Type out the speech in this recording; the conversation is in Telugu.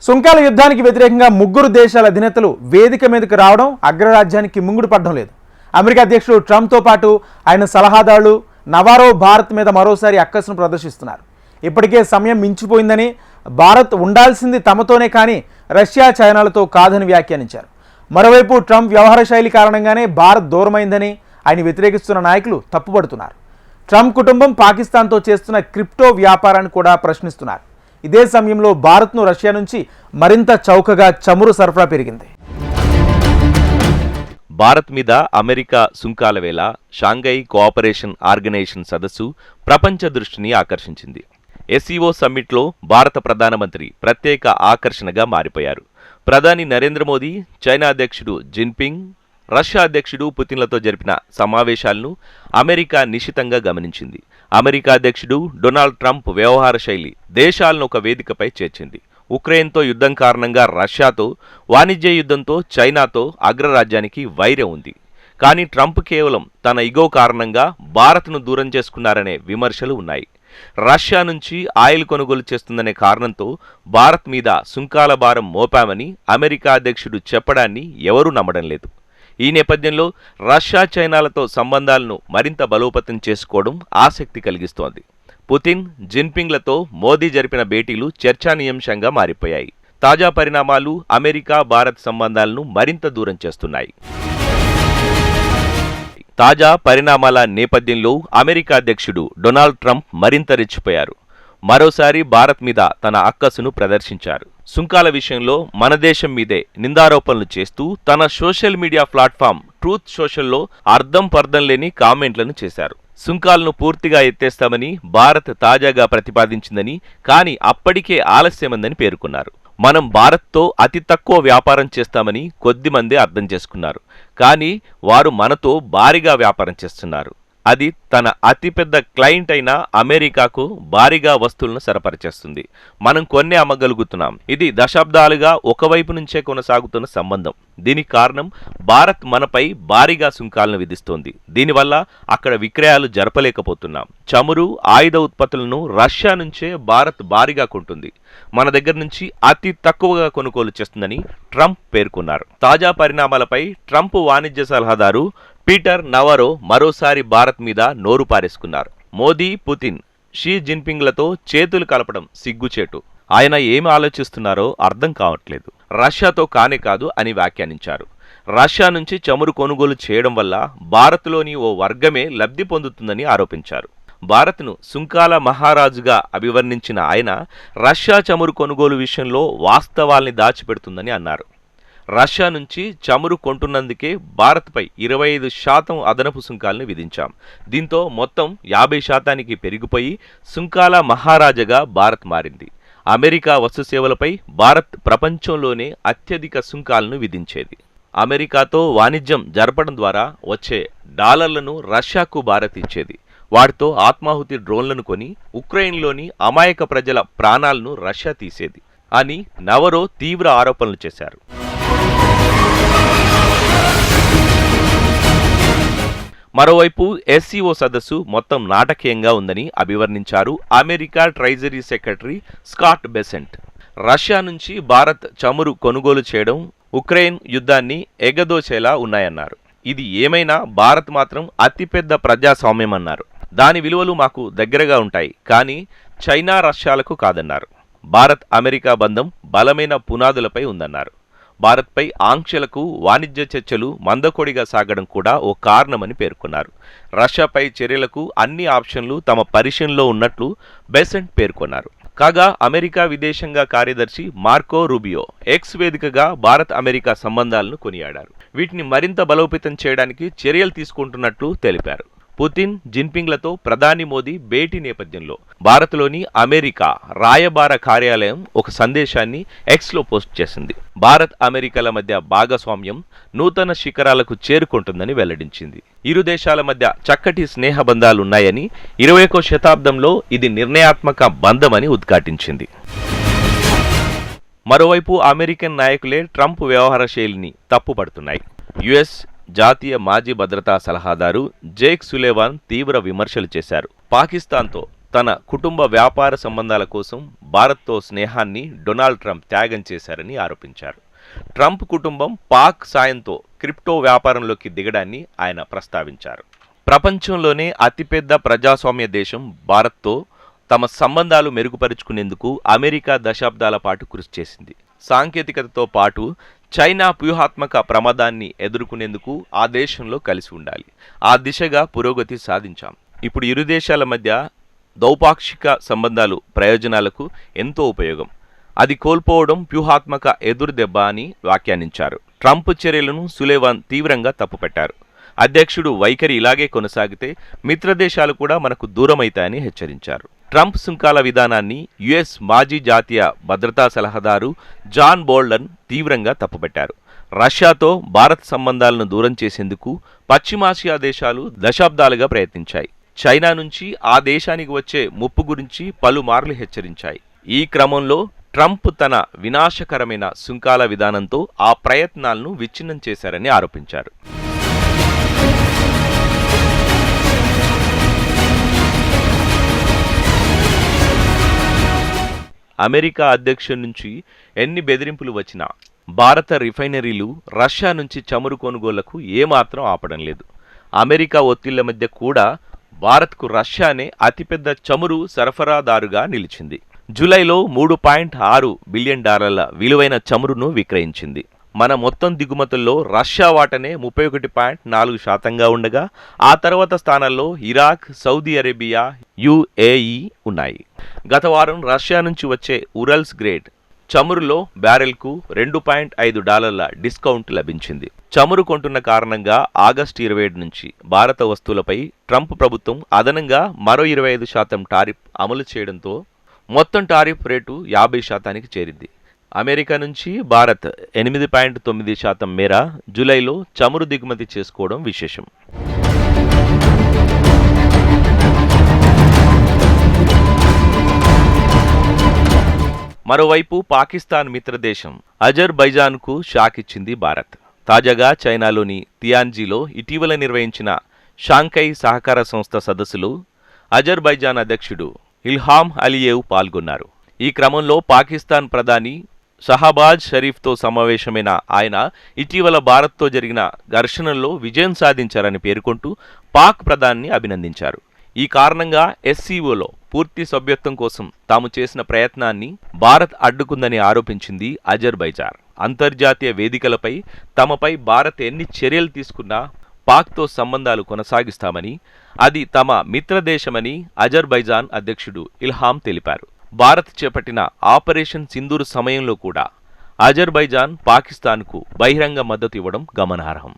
సుంకాల యుద్ధానికి వ్యతిరేకంగా ముగ్గురు దేశాల అధినేతలు వేదిక మీదకు రావడం అగ్రరాజ్యానికి ముంగుడు పడడం లేదు. అమెరికా అధ్యక్షుడు ట్రంప్తో పాటు ఆయన సలహాదారులు నవారో భారత్ మీద మరోసారి అక్కసును ప్రదర్శిస్తున్నారు. ఇప్పటికే సమయం మించిపోయిందని, భారత్ ఉండాల్సింది తమతోనే కానీ రష్యా చైనాలతో కాదని వ్యాఖ్యానించారు. మరోవైపు ట్రంప్ వ్యవహార శైలి కారణంగానే భారత్ దూరమైందని ఆయన వ్యతిరేకిస్తున్న నాయకులు తప్పుపడుతున్నారు. ట్రంప్ కుటుంబం పాకిస్తాన్తో చేస్తున్న క్రిప్టో వ్యాపారాన్ని కూడా ప్రశ్నిస్తున్నారు. ఇదే సమయంలో భారత్ను రష్యా నుంచి మరింత చౌకగా చమురు సరఫరా పెరిగింది. భారత్ మీద అమెరికా సుంకాల వేళ షాంఘై కోఆపరేషన్ ఆర్గనైజేషన్ సదస్సు ప్రపంచ దృష్టిని ఆకర్షించింది. ఎస్సీఓ సమ్మిట్లో భారత ప్రధానమంత్రి ప్రత్యేక ఆకర్షణగా మారిపోయారు. ప్రధాని నరేంద్ర మోదీ, చైనా అధ్యక్షుడు జిన్పింగ్, రష్యా అధ్యక్షుడు పుతిన్లతో జరిపిన సమావేశాలను అమెరికా నిశితంగా గమనించింది. అమెరికా అధ్యక్షుడు డొనాల్డ్ ట్రంప్ వ్యవహార శైలి దేశాలను ఒక వేదికపై చేర్చింది. ఉక్రెయిన్తో యుద్ధం కారణంగా రష్యాతో, వాణిజ్య యుద్ధంతో చైనాతో అగ్రరాజ్యానికి వైరం ఉంది. కానీ ట్రంప్ కేవలం తన ఇగో కారణంగా భారత్ను దూరం చేసుకున్నారనే విమర్శలు ఉన్నాయి. రష్యా నుంచి ఆయిల్ కొనుగోలు చేస్తుందనే కారణంతో భారత్ మీద సుంకాల భారం మోపామని అమెరికా అధ్యక్షుడు చెప్పడాన్ని ఎవరూ నమ్మడం లేదు. ఈ నేపథ్యంలో రష్యా చైనాలతో సంబంధాలను మరింత బలోపేతం చేసుకోవడం ఆసక్తి కలిగిస్తోంది. పుతిన్, జిన్పింగ్లతో మోదీ జరిపిన భేటీలు చర్చానీయాంశంగా మారిపోయాయి. తాజా పరిణామాలు అమెరికా భారత్ సంబంధాలను మరింత దూరం చేస్తున్నాయి. తాజా పరిణామాల నేపథ్యంలో అమెరికా అధ్యక్షుడు డొనాల్డ్ ట్రంప్ మరింత రెచ్చిపోయారు. మరోసారి భారత్ మీద తన అక్కసును ప్రదర్శించారు. సుంకాల విషయంలో మన దేశం మీదే నిందారోపణలు చేస్తూ తన సోషల్ మీడియా ప్లాట్ఫామ్ ట్రూత్ సోషల్లో అర్థం పర్థం లేని కామెంట్లను చేశారు. సుంకాలను పూర్తిగా ఎత్తేస్తామని భారత్ తాజాగా ప్రతిపాదించిందని, కానీ అప్పటికే ఆలస్యమందని పేర్కొన్నారు. మనం భారత్తో అతి తక్కువ వ్యాపారం చేస్తామని కొద్దిమంది అర్థం చేసుకున్నారు, కానీ వారు మనతో భారీగా వ్యాపారం చేస్తున్నారు. అది తన అతిపెద్ద క్లయింట్ అయిన అమెరికాకు భారీగా వస్తువులను సరఫరా మనం కొన్నే అమ్మగలుగుతున్నాం. ఇది దశాబ్దాలుగా ఒకవైపు నుంచే కొనసాగుతున్న సంబంధం. దీనికి కారణం భారత్ మనపై భారీగా సుంకాలను విధిస్తోంది. దీనివల్ల అక్కడ విక్రయాలు జరపలేకపోతున్నాం. చమురు, ఆయుధ ఉత్పత్తులను రష్యా నుంచే భారత్ భారీగా కొంటుంది. మన దగ్గర నుంచి అతి తక్కువగా కొనుగోలు చేస్తుందని ట్రంప్ పేర్కొన్నారు. తాజా పరిణామాలపై ట్రంప్ వాణిజ్య సలహాదారు పీటర్ నవారో మరోసారి భారత్ మీద నోరు పారేసుకున్నారు. మోదీ, పుతిన్, షీ జిన్పింగ్లతో చేతులు కలపడం సిగ్గుచేటు. ఆయన ఏమి ఆలోచిస్తున్నారో అర్థం కావట్లేదు. రష్యాతో కానే కాదు అని వ్యాఖ్యానించారు. రష్యా నుంచి చమురు కొనుగోలు చేయడం వల్ల భారత్లోని ఓ వర్గమే లబ్ధి పొందుతుందని ఆరోపించారు. భారత్ను సుంకాల మహారాజుగా అభివర్ణించిన ఆయన రష్యా చమురు కొనుగోలు విషయంలో వాస్తవాల్ని దాచిపెడుతుందని అన్నారు. రష్యా నుంచి చమురు కొంటున్నందుకే భారత్పై 25% అదనపు సుంకాలను విధించాం. దీంతో మొత్తం 50% పెరిగిపోయి సుంకాల మహారాజాగా భారత్ మారింది. అమెరికా వస్తుసేవలపై భారత్ ప్రపంచంలోనే అత్యధిక సుంకాలను విధించేది. అమెరికాతో వాణిజ్యం జరపడం ద్వారా వచ్చే డాలర్లను రష్యాకు భారత్ ఇచ్చేది. వాటితో ఆత్మాహుతి డ్రోన్లను కొని ఉక్రెయిన్లోని అమాయక ప్రజల ప్రాణాలను రష్యా తీసేది అని నవరో తీవ్ర ఆరోపణలు చేశారు. మరోవైపు ఎస్సీఓ సదస్సు మొత్తం నాటకీయంగా ఉందని అభివర్ణించారు America treasury secretary Scott Besant. Russia నుంచి భారత్ చమురు కొనుగోలు చేయడం ఉక్రెయిన్ యుద్ధాన్ని ఎగదోచేలా ఉన్నాయన్నారు. ఇది ఏమైనా భారత్ మాత్రం అతిపెద్ద ప్రజాస్వామ్యమన్నారు. దాని విలువలు మాకు దగ్గరగా ఉంటాయి, కానీ చైనా, రష్యాలకు కాదన్నారు. భారత్ అమెరికా బంధం బలమైన పునాదులపై ఉందన్నారు. భారత్పై ఆంక్షలకు, వాణిజ్య చర్చలు మందకొడిగా సాగడం కూడా ఓ కారణమని పేర్కొన్నారు. రష్యాపై చర్యలకు అన్ని ఆప్షన్లు తమ పరిశీలనలో ఉన్నట్లు బెసెంట్ పేర్కొన్నారు. కాగా అమెరికా విదేశాంగ కార్యదర్శి మార్కో రూబియో ఎక్స్ వేదికగా భారత్ అమెరికా సంబంధాలను కొనియాడారు. వీటిని మరింత బలోపేతం చేయడానికి చర్యలు తీసుకుంటున్నట్లు తెలిపారు. పుతిన్, జిన్పింగ్లతో ప్రధాని మోదీ భేటీ నేపథ్యంలో భారత్లోని అమెరికా రాయబార కార్యాలయం ఒక సందేశాన్ని ఎక్స్లో పోస్ట్ చేసింది. భారత్ అమెరికాల మధ్య భాగస్వామ్యం నూతన శిఖరాలకు చేరుకుంటుందని వెల్లడించింది. ఇరు దేశాల మధ్య చక్కటి స్నేహబంధాలున్నాయని, 21వ శతాబ్దంలో ఇది నిర్ణయాత్మక బంధమని ఉద్ఘాటించింది. మరోవైపు అమెరికన్ నాయకులే ట్రంప్ వ్యవహార శైలిని తప్పుపడుతున్నాయి. యుఎస్ జాతీయ మాజీ భద్రతా సలహాదారు జేక్ సులేవాన్ తీవ్ర విమర్శలు చేశారు. పాకిస్తాన్తో తన కుటుంబ వ్యాపార సంబంధాల కోసం భారత్తో స్నేహాన్ని డొనాల్డ్ ట్రంప్ త్యాగం చేశారని ఆరోపించారు. ట్రంప్ కుటుంబం పాక్ సాయంతో క్రిప్టో వ్యాపారంలోకి దిగడాన్ని ఆయన ప్రస్తావించారు. ప్రపంచంలోనే అతిపెద్ద ప్రజాస్వామ్య దేశం భారత్తో తమ సంబంధాలు మెరుగుపరుచుకునేందుకు అమెరికా దశాబ్దాల పాటు కృషి చేసింది. సాంకేతికతతో పాటు చైనా వ్యూహాత్మక ప్రమాదాన్ని ఎదుర్కొనేందుకు ఆ దేశంలో కలిసి ఉండాలి. ఆ దిశగా పురోగతి సాధించాం. ఇప్పుడు ఇరు దేశాల మధ్య ద్వైపాక్షిక సంబంధాలు ప్రయోజనాలకు ఎంతో ఉపయోగం. అది కోల్పోవడం వ్యూహాత్మక ఎదురుదెబ్బ అని వ్యాఖ్యానించారు. ట్రంప్ చర్యలను సులేవాన్ తీవ్రంగా తప్పుపెట్టారు. అధ్యక్షుడు వైఖరి ఇలాగే కొనసాగితే మిత్రదేశాలు కూడా మనకు దూరమైతాయని హెచ్చరించారు. ట్రంప్ సుంకాల విధానాన్ని యుఎస్ మాజీ జాతీయ భద్రతా సలహాదారు జాన్ బోల్టన్ తీవ్రంగా తప్పుపెట్టారు. రష్యాతో భారత్ సంబంధాలను దూరం చేసేందుకు పశ్చిమాసియా దేశాలు దశాబ్దాలుగా ప్రయత్నించాయి. చైనా నుంచి ఆ దేశానికి వచ్చే ముప్పు గురించి పలుమార్లు హెచ్చరించాయి. ఈ క్రమంలో ట్రంప్ తన వినాశకరమైన సుంకాల విధానంతో ఆ ప్రయత్నాలను విచ్ఛిన్నం చేశారని ఆరోపించారు. అమెరికా అధ్యక్షుడి నుంచి ఎన్ని బెదిరింపులు వచ్చినా భారత రిఫైనరీలు రష్యా నుంచి చమురు కొనుగోళ్లకు ఏమాత్రం ఆపడం లేదు. అమెరికా ఒత్తిళ్ల మధ్య కూడా భారత్కు రష్యానే అతిపెద్ద చమురు సరఫరాదారుగా నిలిచింది. జూలైలో $3.6 బిలియన్ విలువైన చమురును విక్రయించింది. మన మొత్తం దిగుమతుల్లో రష్యా వాటనే 31.4% ఉండగా ఆ తర్వాత స్థానాల్లో ఇరాక్, సౌదీ అరేబియా, యుఏఈ ఉన్నాయి. గత వారం రష్యా నుంచి వచ్చే ఉరల్స్ గ్రేడ్ చమురులో బ్యారెల్కు $2.5 డిస్కౌంట్ లభించింది. చమురు కొంటున్న కారణంగా ఆగస్టు 27 నుంచి భారత వస్తువులపై ట్రంప్ ప్రభుత్వం అదనంగా మరో 25% టారిఫ్ అమలు చేయడంతో మొత్తం టారిఫ్ రేటు 50%కి చేరింది. అమెరికా నుంచి భారత్ 8.9% మేర జూలైలో చమురు దిగుమతి చేసుకోవడం విశేషం. మరోవైపు పాకిస్తాన్ మిత్రదేశం అజర్బైజాన్కు షాక్ ఇచ్చింది భారత్. తాజాగా చైనాలోని తియాన్జీలో ఇటీవల నిర్వహించిన షాంఘై సహకార సంస్థ సదస్సులో అజర్బైజాన్ అధ్యక్షుడు ఇల్హాం అలియేవ్ పాల్గొన్నారు. ఈ క్రమంలో పాకిస్తాన్ ప్రధాని షహబాజ్ షరీఫ్తో సమావేశమైన ఆయన ఇటీవల భారత్తో జరిగిన ఘర్షణల్లో విజయం సాధించారని పేర్కొంటూ పాక్ ప్రధాని అభినందించారు. ఈ కారణంగా ఎస్సీఓలో పూర్తి సభ్యత్వం కోసం తాము చేసిన ప్రయత్నాన్ని భారత్ అడ్డుకుందని ఆరోపించింది అజర్బైజాన్. అంతర్జాతీయ వేదికలపై తమపై భారత్ ఎన్ని చర్యలు తీసుకున్నా పాక్తో సంబంధాలు కొనసాగిస్తామని, అది తమ మిత్రదేశమని అజర్బైజాన్ అధ్యక్షుడు ఇల్హాం తెలిపారు. భారత్ చేపట్టిన ఆపరేషన్ సింధూర్ సమయంలో కూడా అజర్బైజాన్ పాకిస్తాన్కు బహిరంగ మద్దతు ఇవ్వడం గమనార్హం.